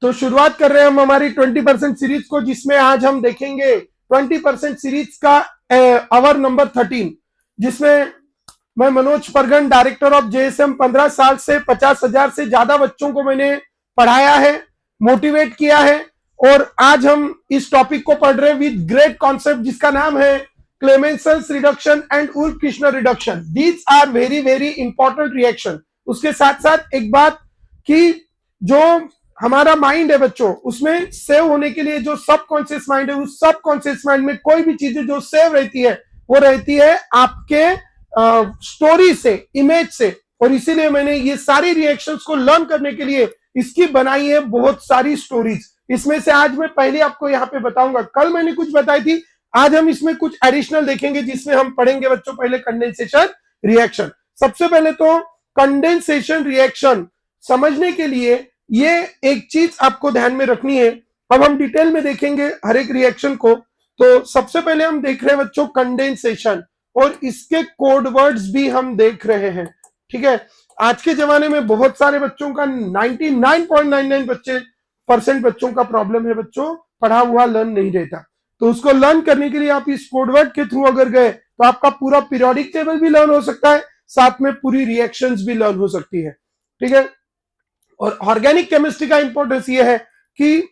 तो शुरुआत कर रहे हैं हम हमारी 20% सीरीज को, जिसमें आज हम देखेंगे 20% सीरीज का आवर नंबर 13, जिसमें मैं मनोज परगन, डायरेक्टर ऑफ जेएसएम, 15 साल से 50,000 से ज्यादा बच्चों को मैंने पढ़ाया है, मोटिवेट किया है। और आज हम इस टॉपिक को पढ़ रहे हैं विद ग्रेट कॉन्सेप्ट, जिसका नाम है Clemmensen's reduction and Wolff Kishner reduction. These are very very important reaction. उसके साथ साथ एक बात कि जो हमारा माइंड है बच्चों, उसमें सेव होने के लिए जो सबकॉन्शियस माइंड है, उस सबकॉन्शियस माइंड में कोई भी चीजें जो सेव रहती है वो रहती है आपके स्टोरी से, इमेज से। और इसीलिए मैंने ये सारी रिएक्शंस को लर्न करने के लिए इसकी बनाई है बहुत सारी स्टोरीज। इसमें से आज मैं पहले आपको यहाँ पे बताऊंगा, कल मैंने कुछ बताई थी, आज हम इसमें कुछ एडिशनल देखेंगे, जिसमें हम पढ़ेंगे बच्चों पहले कंडेंसेशन रिएक्शन। सबसे पहले तो कंडेंसेशन रिएक्शन समझने के लिए ये एक चीज आपको ध्यान में रखनी है। अब हम डिटेल में देखेंगे हर एक रिएक्शन को। तो सबसे पहले हम देख रहे हैं बच्चों कंडेंसेशन, और इसके कोड वर्ड्स भी हम देख रहे हैं। ठीक है, आज के जमाने में बहुत सारे बच्चों का 99.99% बच्चों का प्रॉब्लम है बच्चों, पढ़ा हुआ लर्न नहीं रहता। तो उसको लर्न करने के लिए आप इस कोडवर्ड के थ्रू अगर गए तो आपका पूरा पीरियोडिक टेबल भी लर्न हो सकता है, साथ में पूरी रिएक्शंस भी लर्न हो सकती है। ठीक है, और ऑर्गेनिक केमिस्ट्री का इंपॉर्टेंस ये है कि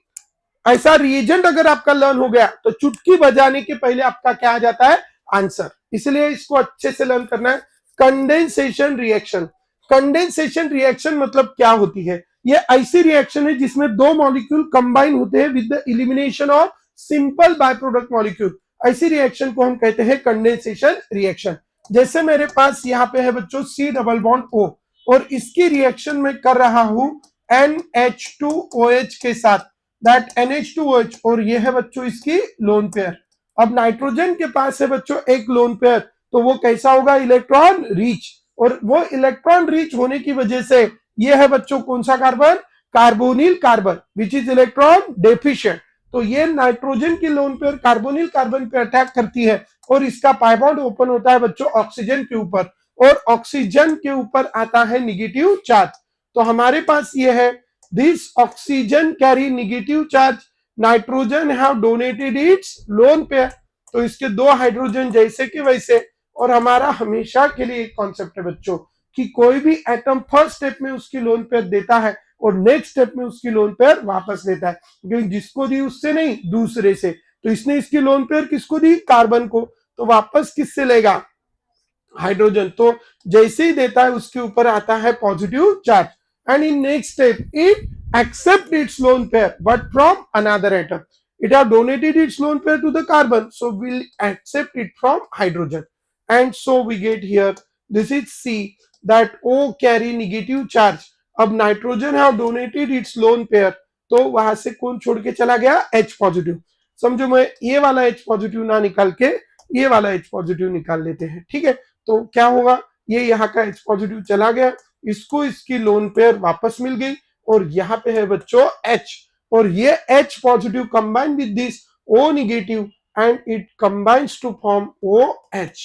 ऐसा रिएजेंट अगर आपका लर्न हो गया तो चुटकी बजाने के पहले आपका क्या आ जाता है, आंसर। इसलिए इसको अच्छे से लर्न करना है। कंडेंसेशन रिएक्शन, कंडेंसेशन रिएक्शन मतलब क्या होती है? ये ऐसी रिएक्शन है जिसमें दो मॉलिक्यूल कंबाइन होते हैं with the elimination of simple by product molecule. ऐसी रिएक्शन को हम कहते हैं कंडेंसेशन रिएक्शन। जैसे मेरे पास यहाँ पे है बच्चों C डबल बॉन्ड O, और इसकी रिएक्शन में कर रहा हूं NH2OH के साथ, दैट NH2OH, और ये है बच्चों इसकी लोन पेयर। अब नाइट्रोजन के पास है बच्चों एक लोन पेयर, तो वो कैसा होगा, इलेक्ट्रॉन रिच। और वो इलेक्ट्रॉन रिच होने की वजह से ये है बच्चों कौन सा carbon, carbonyl carbon, which is electron deficient. तो ये नाइट्रोजन की लोन पेयर कार्बोनिल कार्बन पे अटैक करती है, और इसका पाई बॉन्ड ओपन होता है बच्चों ऑक्सीजन के ऊपर, और ऑक्सीजन के ऊपर आता है निगेटिव चार्ज। तो हमारे पास ये है this oxygen carry negative charge, nitrogen have donated it's lone pair. तो इसके दो हाइड्रोजन जैसे कि वैसे। और हमारा हमेशा के लिए एक कॉन्सेप्ट है बच्चों कि कोई भी एटम फर्स्ट स्टेप में उसकी लोन पेयर देता है और नेक्स्ट स्टेप में उसकी लोन पेयर वापस लेता है, क्योंकि जिसको दी उससे नहीं, दूसरे से। तो इसने इसकी लोन पेयर किसको दी, कार्बन को, तो वापस किससे लेगा, हाइड्रोजन। तो जैसे ही देता है उसके ऊपर आता है positive charge, and in next step it accept its lone pair but from another atom. It have donated its lone pair to the carbon, so we'll accept it from hydrogen, and so we get here this is C, that O carry negative charge. अब nitrogen have donated its lone pair, तो वहां से कौन छोड़ के चला गया, H positive. समझो, मैं ये वाला H पॉजिटिव ना निकाल के ये वाला H पॉजिटिव निकाल लेते हैं। ठीक है, तो क्या होगा, ये यहाँ का H पॉजिटिव चला गया, इसको इसकी लोन पेयर वापस मिल गई, और यहाँ पे है बच्चों H, और ये H positive combine with this O negative and it combines to form OH।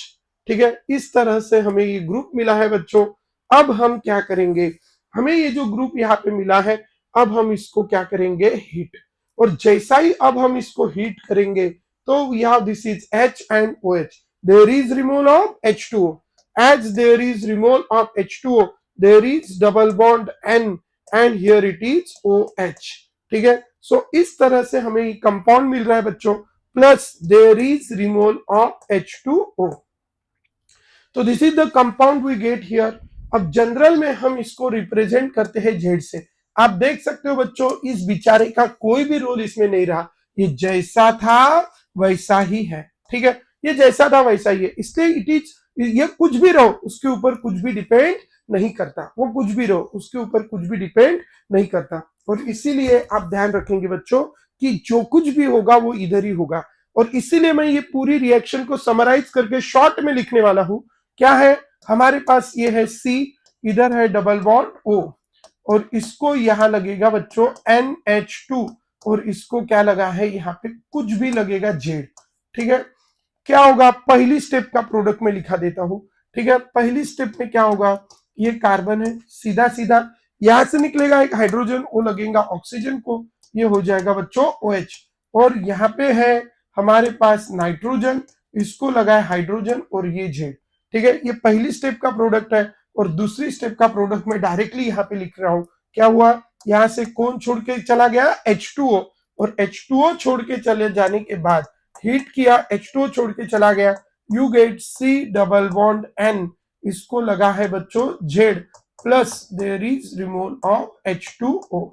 ठीक है, इस तरह से हमें ये ग्रुप मिला है बच्चों। अब हम क्या करेंगे, हमें ये जो ग्रुप यहाँ पे मिला है, अब हम इसको क्या करेंगे, हीट। और जैसा ही अब हम इसको हीट करेंगे तो we have this is H and OH, there is removal of H2O, as there is removal of H2O there is double bond N and here it is OH। ठीक है, सो इस तरह से हमें ये कंपाउंड मिल रहा है बच्चों, plus there is removal of H2O। तो this is the compound we get here. अब जनरल में हम इसको रिप्रेजेंट करते हैं Z से। आप देख सकते हो बच्चों, इस बेचारे का कोई भी रोल इसमें नहीं रहा, ये जैसा था वैसा ही है। ठीक है, ये जैसा था वैसा ही है, इसलिए इट इज, ये कुछ भी रहो उसके ऊपर कुछ भी डिपेंड नहीं करता, वो कुछ भी रहो उसके ऊपर कुछ भी डिपेंड नहीं करता। और इसीलिए आप ध्यान रखेंगे बच्चों कि जो कुछ भी होगा वो इधर ही होगा। और इसीलिए मैं ये पूरी रिएक्शन को समराइज करके शॉर्ट में लिखने वाला हूं। क्या है, हमारे पास ये है C, इधर है डबल बॉन्ड O, और इसको यहां लगेगा बच्चों NH2, और इसको क्या लगा है, यहाँ पे कुछ भी लगेगा Z। ठीक है, क्या होगा, पहली स्टेप का प्रोडक्ट में लिखा देता हूं। ठीक है, पहली स्टेप में क्या होगा, ये कार्बन है, सीधा सीधा यहां से निकलेगा एक हाइड्रोजन, वो लगेगा ऑक्सीजन को, ये हो जाएगा बच्चों OH। और यहाँ पे है हमारे पास नाइट्रोजन, इसको लगा है हाइड्रोजन और ये Z। ठीक है, ये पहली स्टेप का प्रोडक्ट है। और दूसरी स्टेप का प्रोडक्ट मैं डायरेक्टली यहाँ पे लिख रहा हूं। क्या हुआ, यहां से कौन छोड़ के चला गया, H2O। और H2O छोड़ के चले जाने के बाद हीट किया, H2O छोड़ के चला गया, you get C double bond N, इसको लगा है बच्चों Z, plus there is removal of H2O।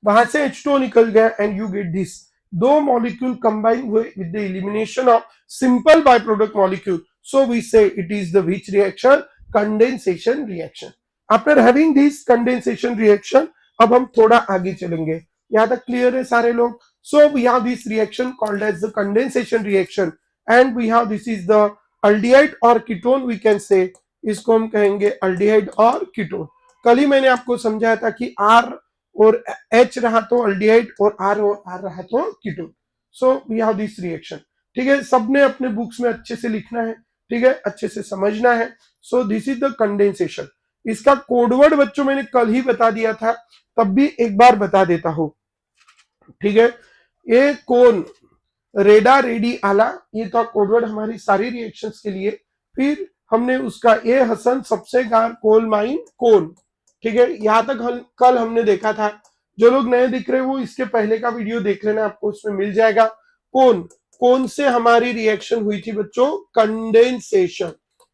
वहां से H2O निकल गया एंड यू गेट दिस। दो मॉलिक्यूल कंबाइन हुए with the elimination of simple by product molecule, so we say it is the which reaction, condensation reaction. After having this condensation reaction, अब हम थोड़ा आगे चलेंगे। यहां तक क्लियर है सारे लोग? So we have this reaction called as the condensation reaction and we have this is the aldehyde और कीटोन, वी कैन से, इसको हम कहेंगे अल्डिहाइड और कीटोन। कल ही मैंने आपको समझाया था कि R और H रहा तो अल्डिहाइड और R रहा तो ketone. So we have this reaction. ठीक है, सबने अपने बुक्स में अच्छे से लिखना है, ठीक है, अच्छे से समझना है। So this is the condensation. इसका कोडवर्ड बच्चों मैंने कल ही बता दिया था, तब भी एक बार बता देता हूं। ठीक है, ये कौन, रेडा रेडी आला, ये था कोडवर्ड हमारी सारी रिएक्शंस के लिए। फिर हमने उसका ए हसन सबसे गार कोल माइन कोन। ठीक है, यहां तक कल हमने देखा था। जो लोग नए दिख रहे हैं वो इसके पहले का वीडियो देख लेना, आपको उसमें मिल जाएगा। कौन से हमारी रिएक्शन हुई थी बच्चों, कंडेंसेशन।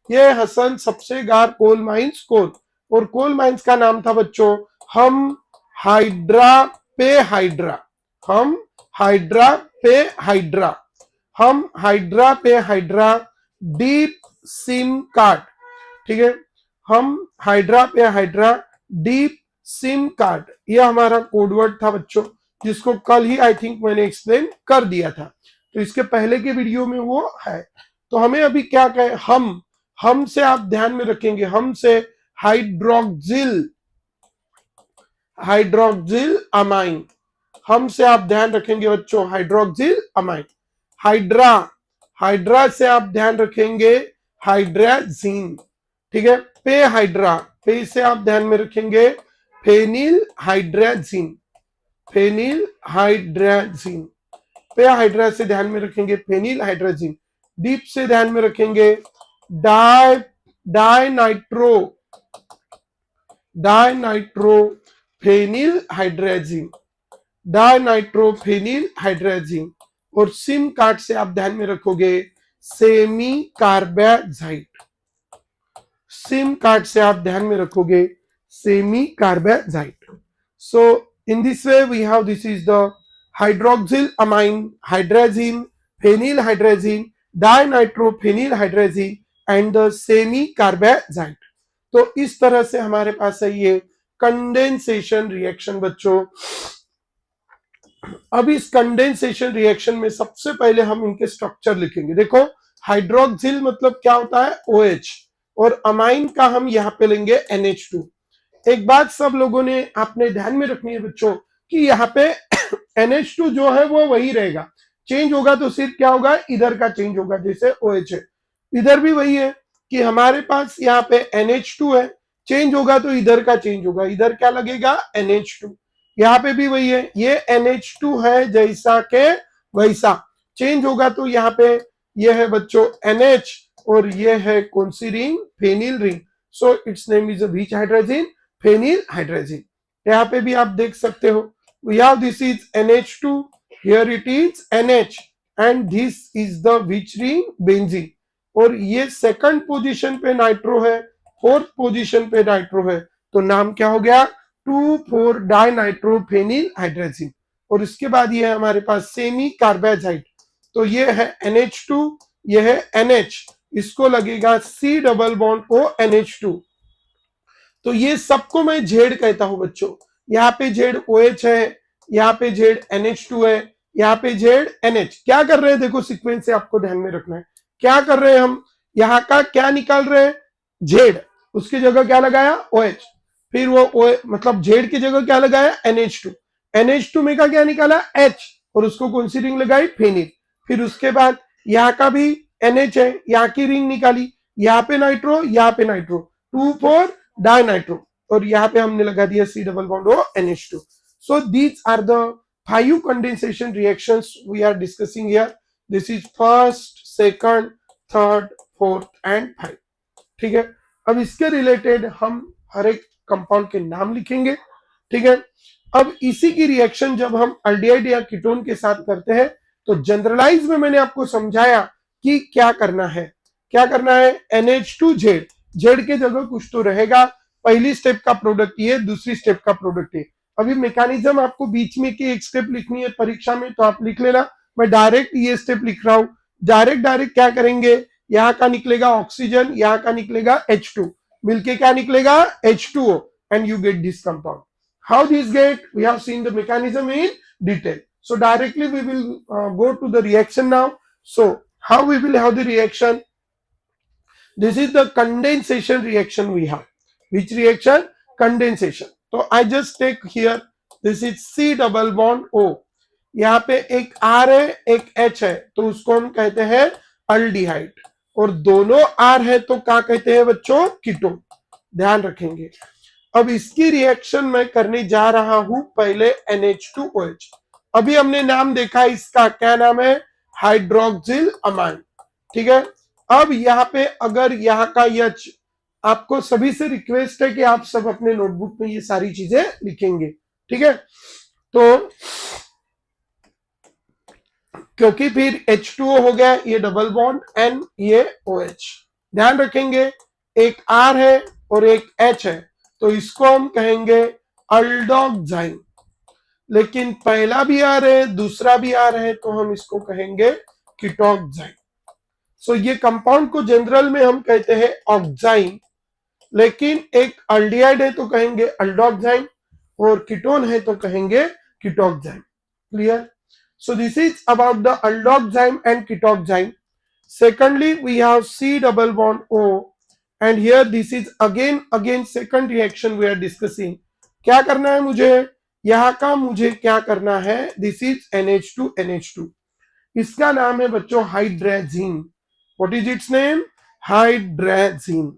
ये हसन सबसे गार कोल माइंस कोन, और कोल माइंस का नाम था बच्चों हम हाइड्रा पे हाइड्रा, हम हाइड्रा पे हाइड्रा, हम हाइड्रा पे हाइड्रा डीप सिम कार्ड। ठीक है, हम हाइड्रा पे हाइड्रा डीप सिम कार्ड, यह हमारा कोडवर्ड था बच्चों, जिसको कल ही आई थिंक मैंने एक्सप्लेन कर दिया था। तो इसके पहले के वीडियो में वो है। तो हमें अभी क्या कहे, हम से आप ध्यान में रखेंगे, हम से हाइड्रोक्सिल, हाइड्रोक्सिल अमाइन, हम से आप ध्यान रखेंगे बच्चों हाइड्रोक्सिल अमाइन। हाइड्रा, हाइड्रा से आप ध्यान रखेंगे हाइड्राजीन। ठीक है, पे हाइड्रा, पे से आप ध्यान में रखेंगे फेनिल हाइड्राजीन, फेनिल हाइड्राजीन। पे हाइड्रा से ध्यान में रखेंगे फेनिल हाइड्राजीन। डीप से ध्यान में रखेंगे dinitro, dinitro phenyl hydrazine, dinitrophenyl hydrazine. और सिम कार्ड से आप ध्यान में रखोगे सेमी कार्बाजाइड, सिम कार्ड से आप ध्यान में रखोगे semicarbazide. So in this way we have, this is the hydroxylamine, hydrazine, phenyl hydrazine, dinitrophenyl hydrazine and the semicarbazide. तो इस तरह से हमारे पास है ये कंडेंसेशन रिएक्शन बच्चों। अब इस कंडेंसेशन रिएक्शन में सबसे पहले हम इनके स्ट्रक्चर लिखेंगे। देखो, हाइड्रोक्सिल मतलब क्या होता है, OH, और अमाइन का हम यहाँ पे लेंगे NH2। एक बात सब लोगों ने आपने ध्यान में रखनी है बच्चों कि यहाँ पे NH2 जो है वो वही रहेगा, चेंज होगा तो सिर्फ क्या होगा, इधर का चेंज होगा, जैसे OH है। इधर भी वही है कि हमारे पास यहाँ पे NH2 है, चेंज होगा तो इधर का चेंज होगा, इधर क्या लगेगा, NH2। यहाँ पे भी वही है, ये NH2 है जैसा के वैसा, चेंज होगा तो यहाँ पे ये है बच्चों NH और ये है कौन सी ring, phenyl ring. So its name is which hydrogen, phenyl hydrogen. यहाँ पे भी आप देख सकते हो, we have this is NH2, here it is NH and this is the which ring, benzene. और ये सेकंड पोजीशन पे नाइट्रो है, फोर्थ पोजीशन पे नाइट्रो है, तो नाम क्या हो गया, 2,4 डाइनाइट्रोफेनिल हाइड्रोजन। और इसके बाद ये है हमारे पास सेमी कार्बाजाइड, तो ये है NH2, ये है NH, इसको लगेगा C double bond O NH2। तो ये सबको मैं Z कहता हूं बच्चों। यहाँ पे Z OH है, यहाँ पे Z NH2 है, यहाँ पे Z NH। क्या कर रहे हैं, देखो सीक्वेंस से आपको ध्यान में रखना है। क्या कर रहे हैं हम, यहाँ का क्या निकाल रहे हैं, Z, उसकी जगह क्या लगाया, OH। फिर वो मतलब Z की जगह क्या लगाया, NH2। NH2 में का क्या निकाला, H, और उसको कौन सी रिंग लगाई, फेनिल। फिर उसके बाद यहाँ का भी NH है, यहाँ की रिंग निकाली, यहाँ पे नाइट्रो, यहाँ पे नाइट्रो, 2,4 डाइनाइट्रो। और यहाँ पे हमने लगा दिया C double bond O NH2. So these are the 5 condensation reactions we are discussing here. This is first, second, third, fourth and 5. ठीक है, अब इसके रिलेटेड हम हर एक कंपाउंड के नाम लिखेंगे. ठीक है, अब इसी की रिएक्शन जब हम अल्डिहाइड या कीटोन के साथ करते हैं तो जनरलाइज में मैंने आपको समझाया कि क्या करना है. क्या करना है, NH2Z, जेड के जगह कुछ तो रहेगा. पहली स्टेप का प्रोडक्ट ये, दूसरी स्टेप का प्रोडक्ट ये. अभी मैकेनिज्म आपको बीच में की एक स्टेप लिखनी है परीक्षा में तो आप लिख लेना. मैं डायरेक्ट ये स्टेप लिख रहा हूं. डायरेक्ट क्या करेंगे, यहाँ का निकलेगा ऑक्सीजन, यहाँ का निकलेगा H2, मिलके क्या निकलेगा H2O, and you get this compound. How this get, we have seen the mechanism in detail. So directly we will go to the reaction now. So how we will have the reaction? This is the condensation reaction we have. Which reaction? Condensation. So I just take here, this is C double bond O. यहाँ पे एक R है एक H है तो उसको हम कहते हैं अल्डिहाइड, और दोनों R है तो क्या कहते हैं बच्चों, कीटोन. ध्यान रखेंगे. अब इसकी रिएक्शन मैं करने जा रहा हूं पहले NH2OH. अभी हमने नाम देखा इसका, क्या नाम है, हाइड्रोक्सिल अमाइन. ठीक है, अब यहाँ पे अगर यहाँ का H, आपको सभी से रिक्वेस्ट है कि आप सब अपने नोटबुक में ये सारी चीजें लिखेंगे. ठीक है, तो क्योंकि फिर H2O हो गया, ये डबल बॉन्ड N, ये OH. ध्यान रखेंगे एक R है और एक H है तो इसको हम कहेंगे अल्डोक्साइन. लेकिन पहला भी R है दूसरा भी R है तो हम इसको कहेंगे कीटोक्साइन. सो ये कंपाउंड को जनरल में हम कहते हैं ऑक्साइन, लेकिन एक अल्डिहाइड है तो कहेंगे अल्डोक्साइन और कीटोन है तो कहेंगे कीटोक्साइन. Clear? So this is about the aldoxime and ketoxime. Secondly, we have C double bond O, and here this is again second reaction we are discussing. क्या करना है मुझे, यहाँ का मुझे क्या करना है, this is NH2. इसका नाम है बच्चों हाइड्रेजीन. What is its name? हाइड्रेजीन.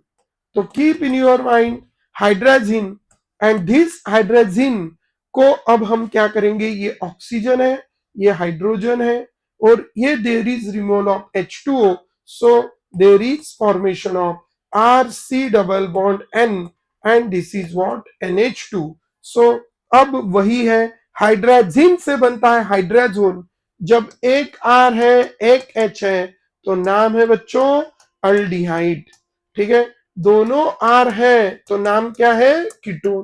तो keep in your mind हाइड्रेजीन, and this हाइड्रेजीन को अब हम क्या करेंगे, ये ऑक्सीजन है, ये हाइड्रोजन है और ये there is removal of H2O, so there is formation of RC double bond N and this is what NH2. सो अब वही है, हाइड्रोजीन से बनता है हाइड्रोजोन. जब एक R है एक H है तो नाम है बच्चों अल्डिहाइड. ठीक है, दोनों R है तो नाम क्या है, कीटोन.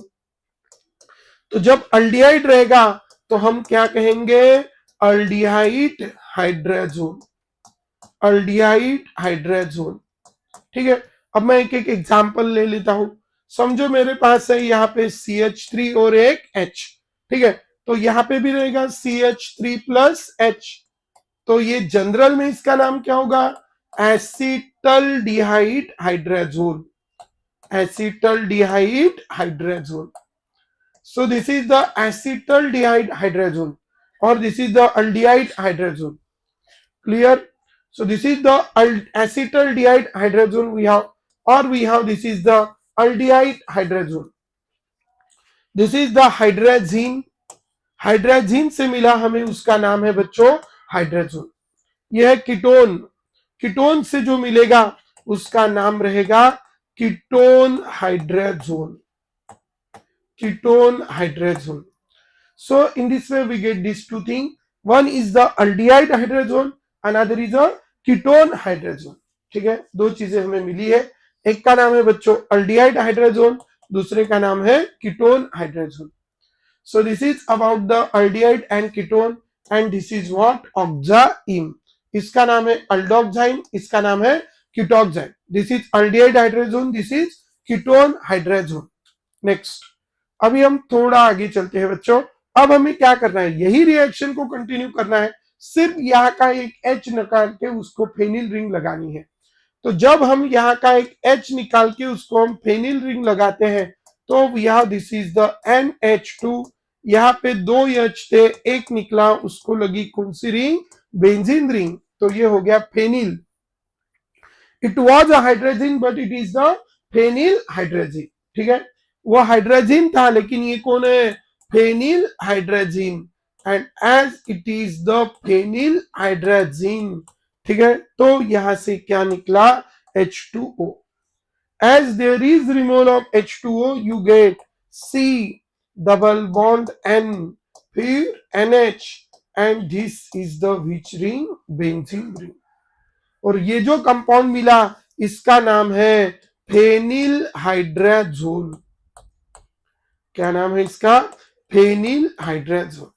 तो जब अल्डिहाइड रहेगा तो हम क्या कहेंगे, अल्डिहाइड हाइड्रोजोन. Aldehyde hydrazone. ठीक है, अब मैं एक एक एग्जांपल ले लेता हूं. समझो मेरे पास है यहाँ पे CH3 और एक H. ठीक है, तो यहाँ पे भी रहेगा CH3 प्लस H. तो ये जनरल में इसका नाम क्या होगा, acetaldehyde hydrazone. Acetaldehyde hydrazone. So this is the acetaldehyde hydrazone or this is the aldehyde hydrazone. Clear? So this is the acetaldehyde hydrazone we have, or we have this is the aldehyde hydrazone. This is the hydrazine. Hydrazine से मिला हमें, उसका नाम है बच्चों hydrazone. यह है ketone. Ketone से जो मिलेगा उसका नाम रहेगा ketone hydrazone. Ketone hydrazone. So in this way we get these two things. One is the aldehyde hydrazone, another is a ketone hydrazone. ठीक है, दो चीजें हमें मिली है. एक का नाम है बच्चों aldehyde hydrazone, दूसरे का नाम है ketone hydrazone. So this is about the aldehyde and ketone, and this is what oxime. इसका नाम है aldoxime, इसका नाम है ketoxime. This is aldehyde hydrazone, this is ketone hydrazone. Next. अभी हम थोड़ा आगे चलते हैं बच्चों. अब हमें क्या करना है, यही रिएक्शन को कंटिन्यू करना है, सिर्फ यहाँ का एक H निकाल के उसको फेनिल रिंग लगानी है. तो जब हम यहाँ का एक H निकाल के उसको हम फेनिल रिंग लगाते हैं तो यहाँ दिस इज द NH2. यहाँ पे दो H थे, एक निकला, उसको लगी कौन सी रिंग, बेंजीन रिंग, तो ये हो गया phenyl. It was a hydrogen but it is the phenyl hydrogen. ठीक है, वो हाइड्रोजन था, लेकिन ये कौन है? Phenyl hydrogen, and as it is the phenyl hydrogen, ठीक है। तो यहां से क्या निकला? H2O. As there is removal of H2O, you get C double bond N, फिर NH, and this is the which ring? Benzene ring. और ये जो कंपाउंड मिला इसका नाम है फेनिल हाइड्राजोल। क्या नाम है इसका? Phenyl hydrazole.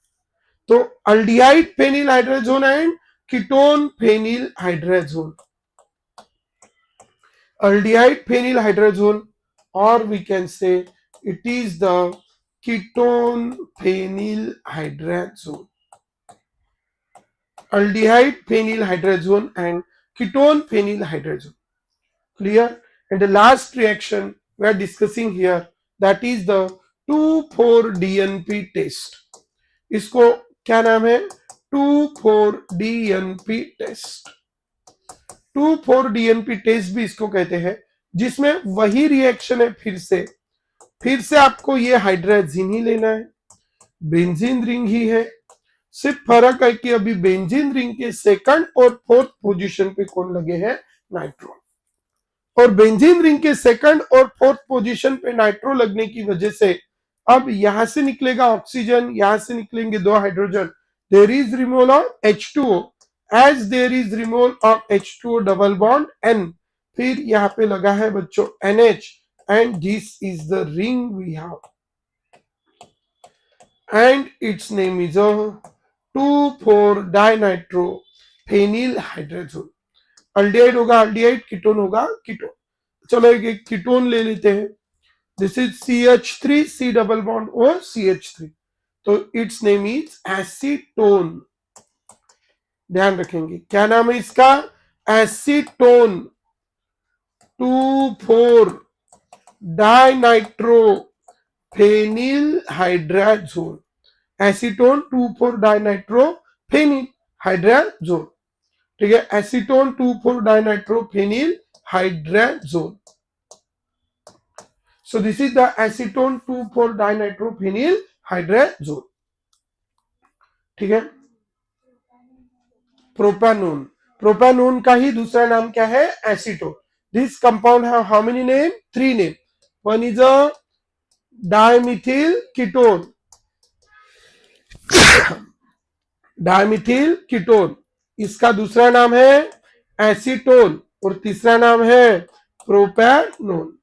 तो aldehyde phenyl hydrazole and ketone phenyl hydrazole, aldehyde phenyl hydrazone, or we can say it is the ketone phenyl hydrazone. Aldehyde phenyl hydrazone and ketone phenyl hydrazone. Clear? And the last reaction we are discussing here, that is the 2,4-DNP test. इसको क्या नाम है? 2,4-DNP test. 2,4-DNP test भी इसको कहते हैं, जिसमें वही रिएक्शन है। फिर से आपको ये हाइड्रोजन ही लेना है, बेंजीन रिंग ही है। सिर्फ फर्क है कि अभी बेंजीन रिंग के सेकंड और फोर्थ पोजीशन पे कौन लगे हैं? नाइट्रो। और बेंजीन रिंग के सेकंड और फोर्थ पोजीशन पे नाइट्रो लगने की वजह से अब यहां से निकलेगा ऑक्सीजन, यहां से निकलेंगे 2 hydrogen. There is removal of H2O, as there is removal of H2O double bond N, फिर यहाँ पे लगा है बच्चों NH, and this is the ring we have, and its name is two four dinitrophenyl hydrogen. Aldehyde होगा अल्डिहाइड, कीटोन होगा ketone. चलो एक कीटोन ले लेते हैं। This is CH3, C double bond O, CH3, तो इट्स नेम इज एसीटोन। ध्यान रखेंगे क्या नाम है इसका? Acetone. Two four dinitrophenyl hydrazone. Acetone two four dinitrophenyl hydrazone, ठीक है। Acetone two four dinitrophenyl hydrazone. So this is the acetone two four dinitrophenyl hydrazone, ठीक है। प्रोपानोन, प्रोपानोन का ही दूसरा नाम क्या है? Acetone. This compound have how many name? 3 name. One is a dimethyl ketone, dimethyl ketone, इसका दूसरा नाम है एसीटोन, और तीसरा नाम है propanone.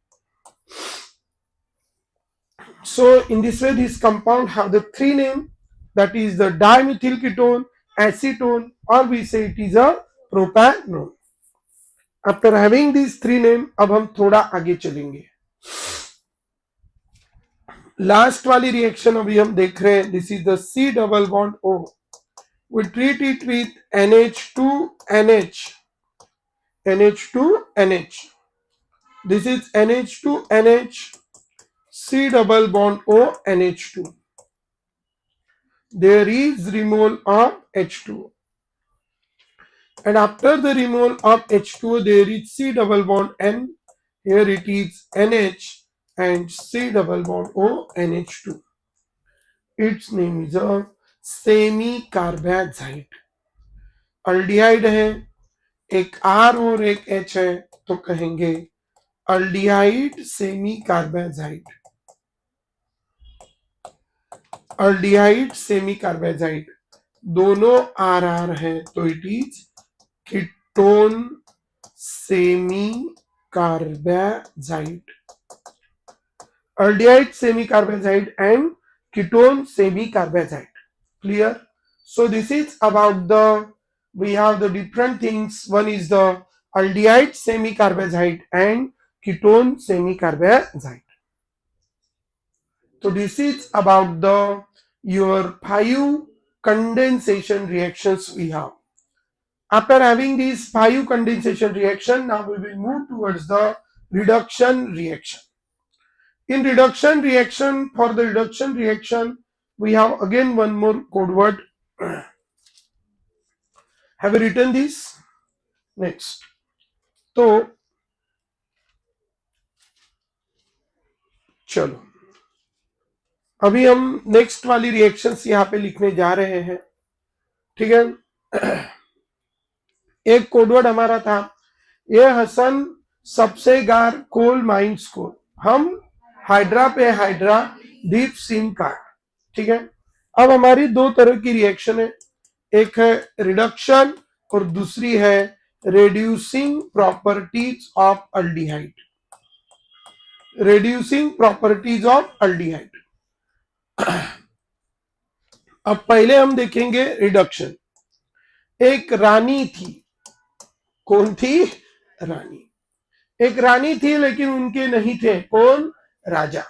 So in this way this compound have the 3 name, that is the dimethyl ketone, acetone, or we say it is a propanone. After having these 3 name, अब हम थोड़ा आगे चलेंगे। लास्ट वाली रिएक्शन अभी हम देख रहे हैं, this is the C double bond O. We treat it with NH2NH, NH2NH. This is NH2NH, C double bond O, NH2. There is removal of H2O, and after the removal of H2O there is C double bond N. Here it is NH and C double bond O, NH2. Its name is a semi carbohydride. Aldehyde है, एक R और एक H है, तो कहेंगे aldehyde semi carbohydride. Aldehyde semi carbohydride, दोनों RR है, तो it is ketone semi carbohydride. Aldehyde semi carbohydride and ketone semi carbohydride. Clear? So this is about the, we have the different things. One is the aldehyde semi carbohydrate and ketone semi carbohydrate. So this is about the your 5 condensation reactions we have. After having these 5 condensation reaction, now we will move towards the reduction reaction. In reduction reaction, for the reduction reaction, we have again one more code word. Have you written this? Next. तो चलो अभी हम next वाली reactions यहाँ पे लिखने जा रहे हैं, ठीक है। एक कोडवर्ड हमारा था, ये हसन सबसे गार कोल माइंस को, हम हाइड्रा पे हाइड्रा डीप सीम काट, ठीक है। अब हमारी दो तरह की रिएक्शन है, एक है रिडक्शन और दूसरी है reducing properties of aldehyde. Reducing properties of aldehyde. अब पहले हम देखेंगे रिडक्शन। एक रानी थी, कौन थी? रानी। एक रानी थी लेकिन उनके नहीं थे, कौन? राजा,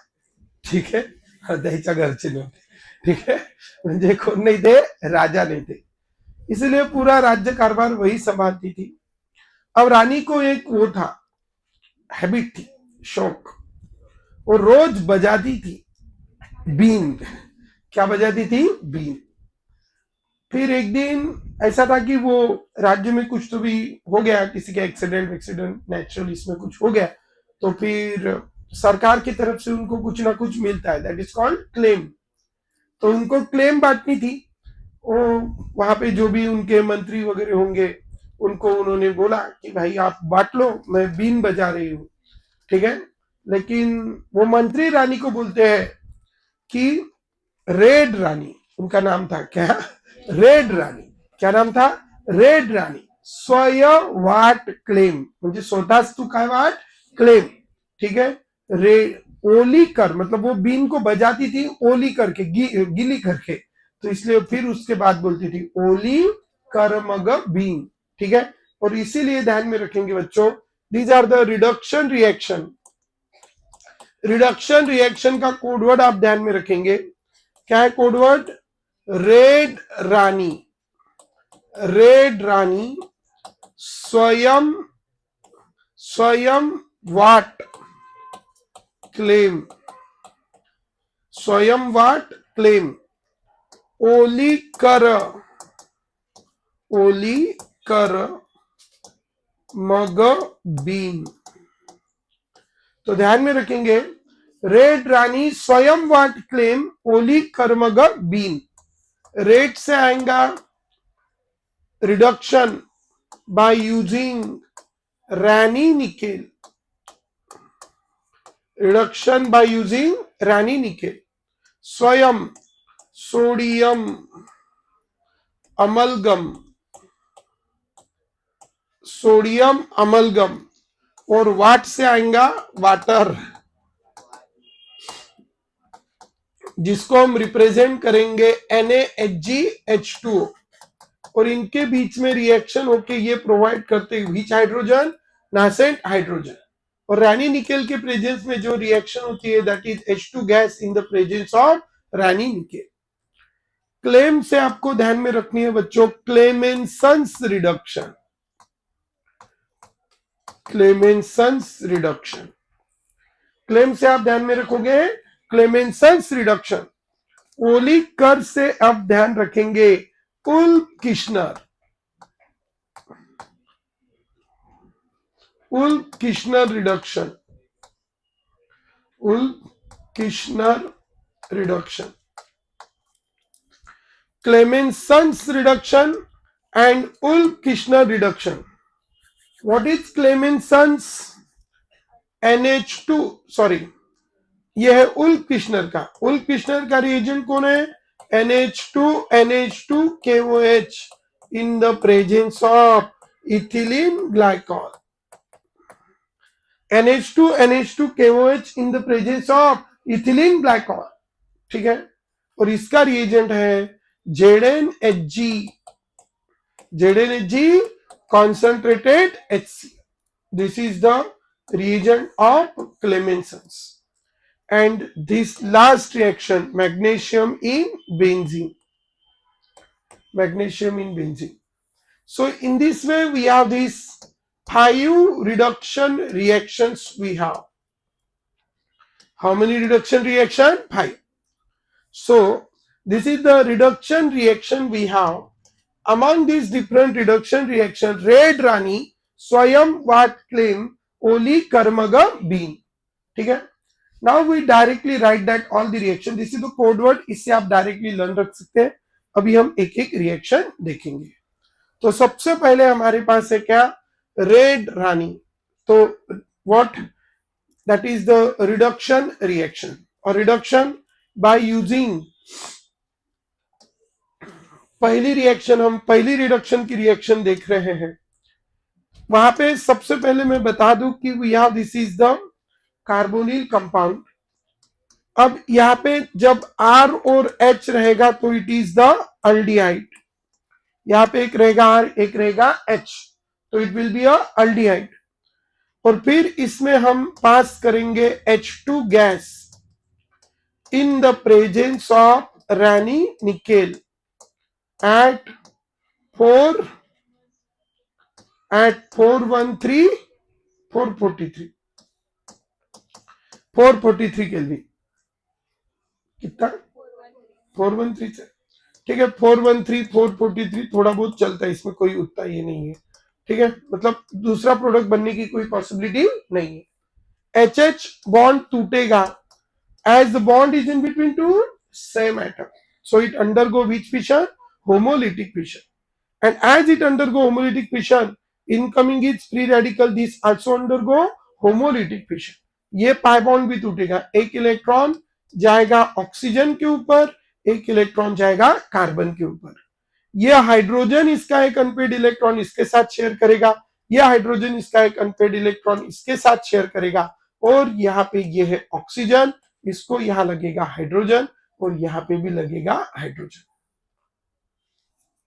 ठीक है। दहीच्या घरचे नव्हते, ठीक है, म्हणजे कोण नहीं थे? राजा नहीं थे, इसलिए पूरा राज्य कारभार वही संभालती थी। अब रानी को एक वो था, हैबिट थी, शौक, वो रोज बजाती थी बीन। क्या बजाती थी? बीन। फिर एक दिन ऐसा था कि वो राज्य में कुछ तो भी हो गया, किसी का एक्सीडेंट नेचुरल इसमें कुछ हो गया, तो फिर सरकार की तरफ से उनको कुछ ना कुछ मिलता है, दैट इज कॉल्ड क्लेम। तो उनको क्लेम बांटनी थी। वो वहां पे जो भी उनके मंत्री वगैरह होंगे उनको उन्होंने बोला कि भाई आप बांट लो, मैं बीन बजा रही हूँ, ठीक है। लेकिन वो मंत्री रानी को बोलते हैं कि रेड रानी, उनका नाम था क्या? रेड रानी। क्या नाम था? रेड रानी। स्वयं वाट क्लेम, म्हणजे स्वतःच तू काय वाट? क्लेम, ठीक है। रेड ओली कर, मतलब वो बीन को बजाती थी ओली करके, गिली करके, तो इसलिए फिर उसके बाद बोलती थी ओली कर मग बीन, ठीक है। और इसीलिए ध्यान में रखेंगे बच्चों, these are the reduction reaction. Reduction reaction का कोडवर्ड आप ध्यान में रखेंगे, क्या है कोडवर्ड? रेड रानी। रेड रानी स्वयं वाट क्लेम। स्वयं वाट क्लेम। ओली कर मग बीन। तो ध्यान में रखेंगे, रेड रानी स्वयं वाट क्लेम ओली कर्मग बीन। रेड से आएगा reduction by using Rani nickel. Reduction by using Rani nickel. स्वयं सोडियम अमलगम, सोडियम अमलगम। और वाट से आएगा वाटर, जिसको हम रिप्रेजेंट करेंगे NaHgH2O। और इनके बीच में रिएक्शन होके ये प्रोवाइड करते व्हिच हाइड्रोजन? Nascent hydrogen. और रानी निकेल के प्रेजेंस में जो रिएक्शन होती है that is H2 gas in the presence of Raney nickel. Claim से आपको ध्यान में रखनी है बच्चों, क्लेमेंसन्स रिडक्शन। क्लेमेंसन्स रिडक्शन, क्लेम से आप ध्यान में रखोगे क्लेमेंसन्स रिडक्शन। ओली कर से अब ध्यान रखेंगे Wolff Kishner. Wolff Kishner reduction. Wolff Kishner reduction, Clemenson's reduction and Ulf-Kishner reduction. What is Clemenson's? NH2, sorry, यह है उल्फ किश्नर का। उल्फ किश्नर का रिएजेंट कौन है? NH2 KOH in the presence of ethylene glycol। NH2 KOH in the presence of ethylene glycol, ठीक है। और इसका रिएजेंट है ZnHg। ZnHg concentrated HC। This is the reagent of Clemenson's। And this last reaction, magnesium in benzene। Magnesium in benzene। So in this way we have these 5 reduction reactions we have. How many reduction reaction? 5. So this is the reduction reaction we have. Among these different reduction reaction, रेड रानी स्वयं वाट क्लेम ओली कर्मग बीन, ठीक है। Now we directly write that all the reaction, this is the code word, इससे आप डायरेक्टली लर्न रख सकते हैं। अभी हम एक एक रिएक्शन देखेंगे। तो सबसे पहले हमारे पास है क्या, रेड रानी। तो what, that is the reduction reaction, और रिडक्शन बाय यूजिंग पहली रिएक्शन, हम पहली रिडक्शन की रिएक्शन देख रहे हैं। वहां पे सबसे पहले मैं बता दूं कि we have, this is the carbonyl compound. अब यहाँ पे जब R और H रहेगा तो इट इज द अल्डिहाइड। यहाँ पे एक रहेगा R, एक रहेगा H, तो it will be a aldehyde. और फिर इसमें हम पास करेंगे H2 gas in the presence of Raney nickel at 4 at 413 443 443 kelvin, कितना 413 से, ठीक है 413 443 थोड़ा बहुत चलता है, इसमें कोई उतना ये नहीं है, ठीक है, मतलब दूसरा प्रोडक्ट बनने की कोई पॉसिबिलिटी नहीं है। HH बॉन्ड टूटेगा as the bond is in between two same atom, so it undergo which fission, homolytic fission, and as it undergo homolytic fission, incoming is free radical, this also undergo homolytic fission। ये pi bond भी टूटेगा, एक electron जाएगा oxygen के ऊपर, एक electron जाएगा carbon के ऊपर। ये हाइड्रोजन इसका एक अनपेड इलेक्ट्रॉन इसके साथ शेयर करेगा, यह हाइड्रोजन इसका एक अनपेड इलेक्ट्रॉन इसके साथ शेयर करेगा, और यहाँ पे ये है ऑक्सीजन, इसको यहां लगेगा हाइड्रोजन, और यहाँ पे भी लगेगा हाइड्रोजन,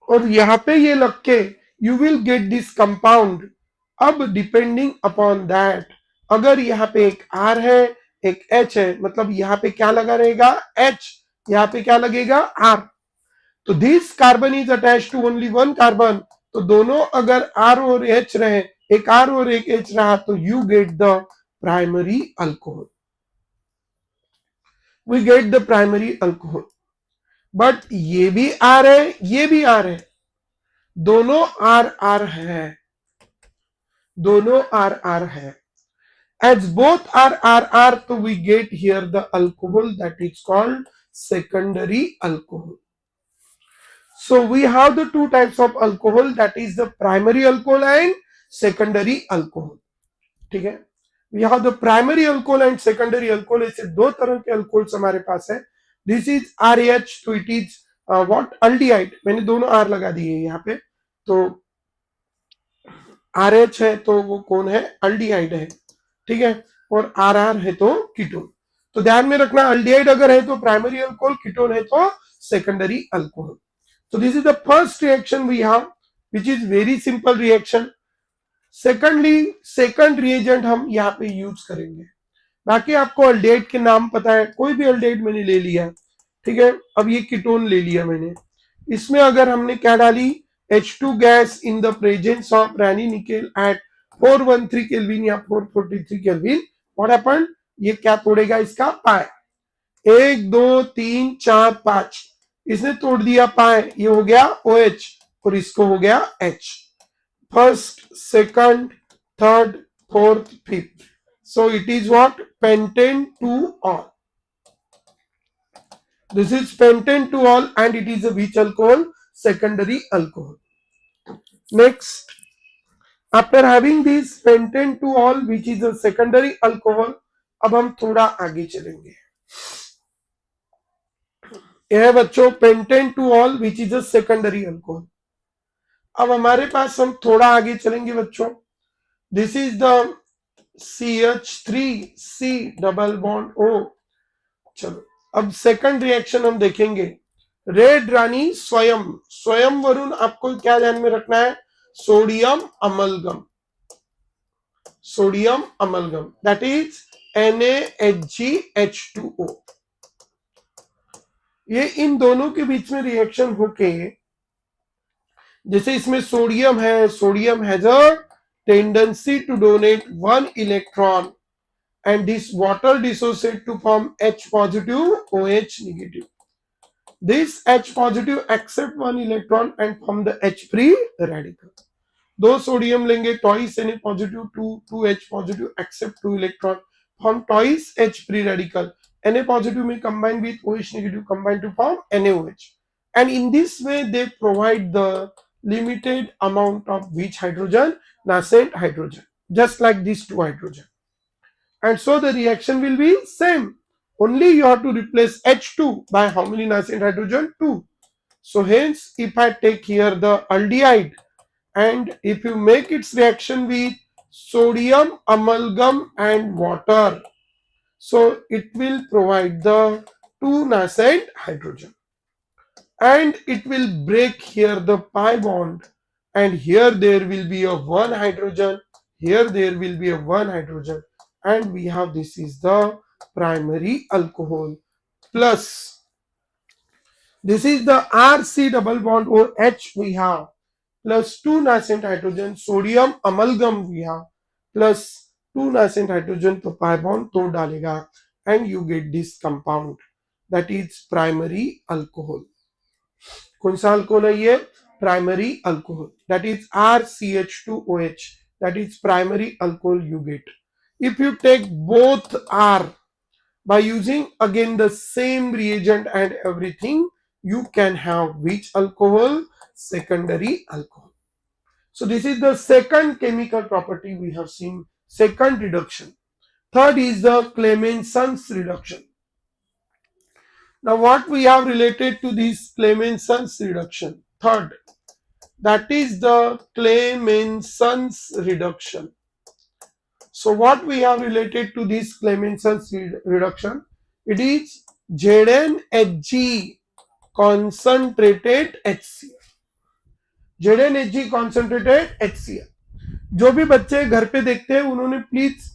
और यहाँ पे ये लग के you will get this compound. अब डिपेंडिंग अपॉन दैट, अगर यहाँ पे एक R है एक H है, मतलब यहाँ पे क्या लगा रहेगा H, यहाँ पे क्या लगेगा R, तो this carbon is attach to only one carbon, तो दोनों अगर R और H रहे, एक R और एक H रहा, तो you get the primary alcohol, we get the primary alcohol. But ये भी R है, ये भी R है, दोनों R R है, दोनों R R है, as both are R R, so we get here the alcohol that is called secondary alcohol। So we have the two types of alcohol, that is the primary alcohol and secondary alcohol, ठीक है। We have the primary alcohol and secondary alcohol, ऐसे दो तरह के alcohols हमारे पास है। This is RH, तो it is what, aldehyde, मैंने दोनों R लगा दिए यहाँ पे, तो RH है तो वो कौन है, अल्डिहाइड है, ठीक है, और RR है तो कीटोन। तो ध्यान में रखना, अल्डिहाइड अगर है तो प्राइमरी अल्कोहल, कीटोन है तो सेकेंडरी अल्कोहल। तो this is the first reaction we have, which is very simple reaction. Secondly, second reagent हम यहाँ पे यूज करेंगे। बाकी आपको अल्डिहाइड के नाम पता है, कोई भी अल्डिहाइड मैंने ले लिया, ठीक है। अब ये कीटोन ले लिया मैंने, इसमें अगर हमने क्या डाली, H2 gas in the presence of Raney nickel at 413 kelvin या 443 केल्विन, व्हाट हैपेंड, ये क्या तोड़ेगा इसका पाए, 1 2 3 4 5, इसने तोड़ दिया पाए, ये हो गया OH और इसको हो गया H, first second third fourth fifth, so it is what, pentane to all, this is pentane to all and it is a which alcohol, secondary alcohol। Next, after having this pentane to all which is a secondary alcohol, अब हम थोड़ा आगे चलेंगे। यह है बच्चों pentane to all which is a secondary alcohol। अब हमारे पास हम थोड़ा आगे चलेंगे बच्चों, this is the CH3C double bond O। चलो अब सेकंड रिएक्शन हम देखेंगे, रेड रानी स्वयं, स्वयं वरुण आपको क्या ध्यान में रखना है, sodium amalgam, sodium amalgam, that is NaHgH2O। ये इन दोनों के बीच में रिएक्शन होके, जैसे इसमें सोडियम है, sodium has a tendency to donate one electron and this water dissociate to form H positive OH negative, this H positive accept one electron and form the H free radical। दो sodium लेंगे, twice Na positive 2 2H positive accept 2 electron, form twice H free radical. Na positive may combine with OH negative combine to form NaOH, and in this way they provide the limited amount of which hydrogen? Nascent hydrogen, just like these two hydrogen. And so the reaction will be same, only you have to replace H2 by how many nascent hydrogen? 2. So hence if I take here the aldehyde, and if you make its reaction with sodium amalgam and water, so it will provide the 2 nascent hydrogen, and it will break here the pi bond, and here there will be a 1 hydrogen, here there will be a 1 hydrogen, and we have, this is the primary alcohol, plus this is the RC double bond OH we have, plus 2 nascent hydrogen sodium amalgam we have, plus 2 nascent hydrogen तो pi bond तो डालेगा, and you get this compound, that is primary alcohol. कौन सा alcohol है ये? Primary alcohol, that is RCH2OH, that is primary alcohol you get. If you take both R by using again the same reagent and everything, you can have which alcohol? Secondary alcohol. So this is the second chemical property we have seen, second reduction. Third is the Clemenson's reduction. Now what we have related to this Clemenson's reduction? Third, that is the Clemenson's reduction. So what we have related to this Clemenson's reduction? It is ZnHg concentrated HCl. ZnHg concentrated HCl. जो भी बच्चे घर पे देखते हैं उन्होंने please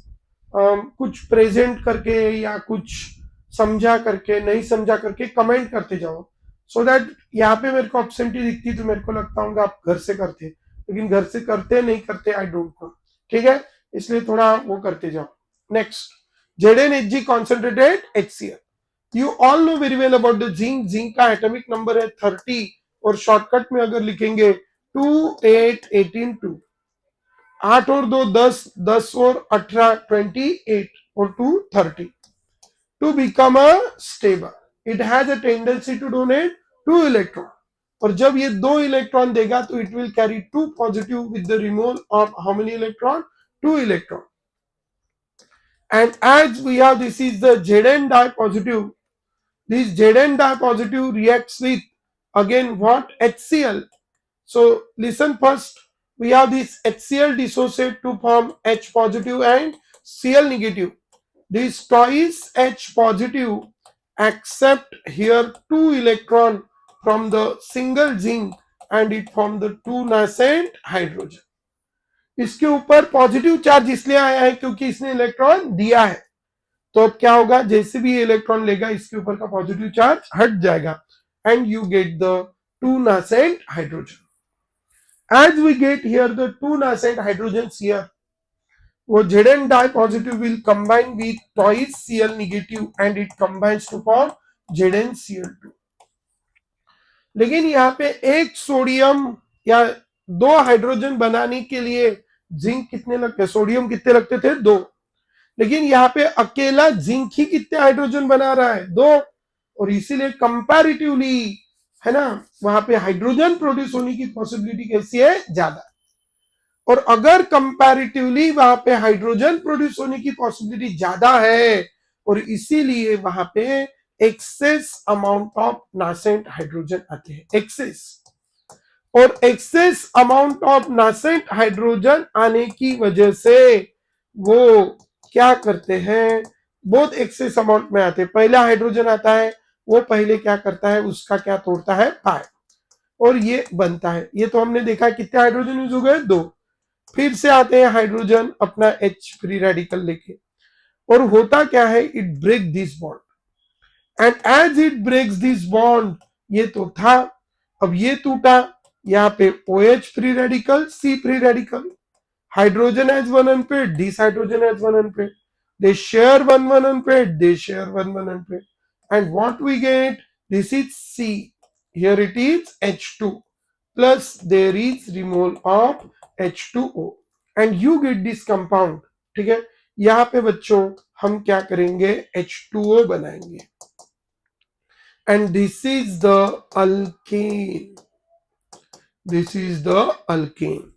कुछ present करके या कुछ समझा करके, नहीं समझा करके कमेंट करते जाओ, सो दैट यहाँ पे मेरे को एब्सेंटी दिखती तो मेरे को लगता होगा आप घर से करते, लेकिन घर से करते नहीं करते आई डोंट नो, ठीक है, इसलिए थोड़ा वो करते जाओ. Next, ZnHg concentrated HCl. You all know very well about the zinc. zinc का एटॉमिक नंबर है 30 और शॉर्टकट में अगर लिखेंगे 2 8 18 2, 8 और 2 10, 10 और 18 28 और 2 30. To become a stable, it has a tendency to donate 2 electron. और जब ये 2 इलेक्ट्रॉन देगा तो it will carry 2 positive with the removal of how many electron? 2 electron. And as we have, this is the Zn di positive. This Zn di positive reacts with again what? HCl. So listen first. We have this HCl dissociate to form H positive and Cl negative. This twice H positive accept here 2 electron from the single zinc and it form the 2 nascent hydrogen. इसके ऊपर positive charge इसलिए आया है क्योंकि इसने electron दिया है, तो अब क्या होगा? जैसे भी ये इलेक्ट्रॉन लेगा इसके ऊपर का पॉजिटिव चार्ज हट जाएगा and you get the 2 nascent hydrogen. As we get here the 2 nascent hydrogens here, वो Zn di positive will combine with twice Cl negative and it combines to form ZnCl2. लेकिन यहाँ पे एक sodium या 2 hydrogen बनाने के लिए zinc कितने लगते? सोडियम कितने लगते थे? 2. लेकिन यहाँ पे अकेला जिंक ही कितने हाइड्रोजन बना रहा है? 2. और इसीलिए कंपैरेटिवली है ना, वहां पे हाइड्रोजन प्रोड्यूस होने की पॉसिबिलिटी कैसी है? ज्यादा. और अगर कंपैरेटिवली वहां पे हाइड्रोजन प्रोड्यूस होने की पॉसिबिलिटी ज्यादा है और इसीलिए वहां पे excess amount of nascent hydrogen आते हैं. एक्सेस और excess amount of nascent hydrogen आने की वजह से वो क्या करते हैं? बहुत एक्सेस अमाउंट में आते हैं. पहला हाइड्रोजन आता है, वो पहले क्या करता है? उसका क्या तोड़ता है? पाई, और ये बनता है. ये तो हमने देखा कितने हाइड्रोजन यूज हो गए? 2. फिर से आते हैं हाइड्रोजन अपना H फ्री रेडिकल लेके, और होता क्या है? It break this bond, and as it breaks this bond, ये तो था, अब ये टूटा, यहाँ पे OH free radical, C free radical, hydrogen has 1 unpaired, this hydrogen has 1 unpaired, they share 1 unpaired, they share 1 unpaired, and what we get? This is C, here it is H2 plus there is removal of H2O and you get this compound. ठीक है, यहाँ पे बच्चों हम क्या करेंगे, H2O बनाएंगे, and this is the alkane, this is the alkane.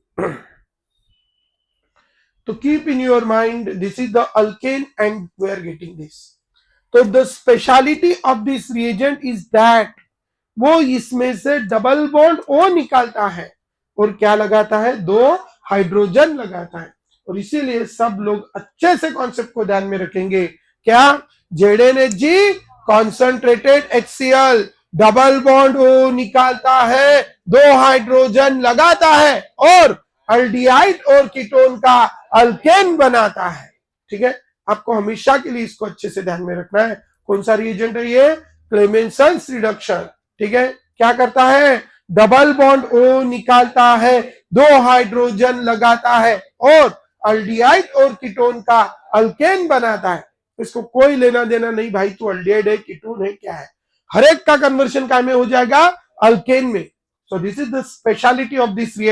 तो keep in your mind, this is the alkane and we are getting this. तो the specialty of this reagent is that वो इसमें से डबल बॉन्ड O निकालता है और क्या लगाता है, 2 हाइड्रोजन लगाता है. और इसीलिए सब लोग अच्छे से कॉन्सेप्ट को ध्यान में रखेंगे. क्या, ZnHg concentrated HCl, double bond O निकालता है, 2 हाइड्रोजन लगाता है और अल्डिहाइड और कीटोन का अल्केन बनाता है. ठीक है, आपको हमेशा के लिए इसको अच्छे से ध्यान में रखना है. कौन सा रिएजेंट है ये, क्लेमेंसन्स रिडक्शन. ठीक है, क्या करता है, डबल बॉन्ड O निकालता है, 2 हाइड्रोजन लगाता है और अल्डिहाइड और कीटोन का अल्केन बनाता है. इसको कोई लेना देना नहीं भाई, तू अल्डिहाइड है, कीटोन है, क्या है, हर एक का कन्वर्शन काय में हो जाएगा, अल्केन में. So this is the specialty of this reaction.